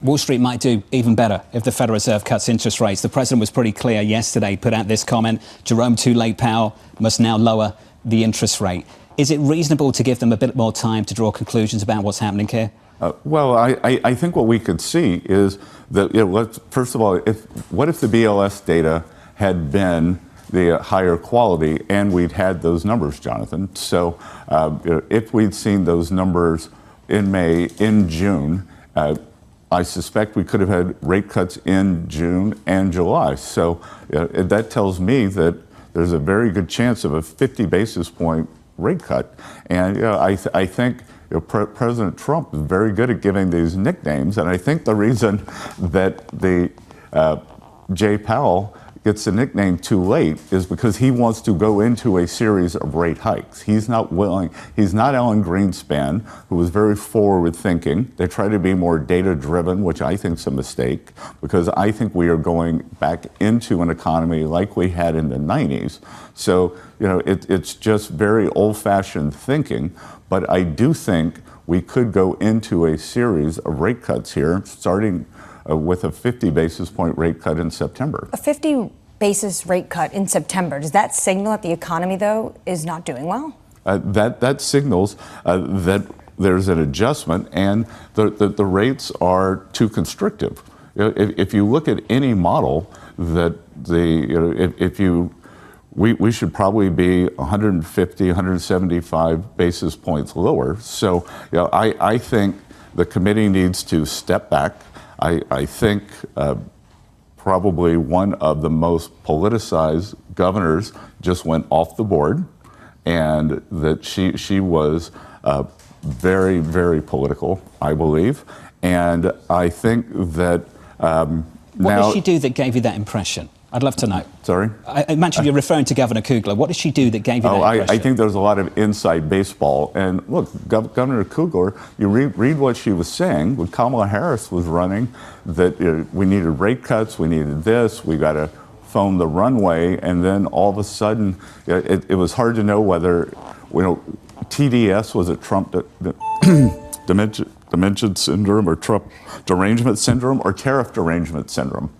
Wall Street might do even better if the Federal Reserve cuts interest rates. The president was pretty clear yesterday, put out this comment: Jerome Too Late Powell must now lower the interest rate. Is it reasonable to give them a bit more time to draw conclusions about what's happening here? Well, I think what we could see is that, first of all, what if the BLS data had been the higher quality and we'd had those numbers, Jonathan? So if we'd seen those numbers in May, in June, I suspect we could have had rate cuts in June and July. So that tells me that there's a very good chance of a 50 basis point rate cut. And I think President Trump is very good at giving these nicknames. And I think the reason that the Jay Powell gets the nickname Too Late is because he wants to go into a series of rate hikes. He's not willing. He's not Alan Greenspan, who was very forward thinking. They try to be more data driven, which I think is a mistake, because I think we are going back into an economy like we had in the 90s. So, it's just very old fashioned thinking. But I do think we could go into a series of rate cuts here, starting with a 50 basis point rate cut in September. A 50 basis rate cut in September, does that signal that the economy, though, is not doing well? That signals that there's an adjustment and the rates are too constrictive. If you look at any model, that we should probably be 150, 175 basis points lower. So I think the committee needs to step back. I think probably one of the most politicized governors just went off the board, and that she was very, very political, I believe. And I think that what did she do that gave you that impression? I'd love to know. Sorry? I imagine you're referring to Governor Kugler. What did she do that gave you that impression? I think there's a lot of inside baseball. And look, Governor Kugler, you read what she was saying when Kamala Harris was running, that we needed rate cuts, we needed this, we got to phone the runway. And then all of a sudden, it was hard to know whether, TDS, was it Trump dementia syndrome, or Trump derangement syndrome, or tariff derangement syndrome?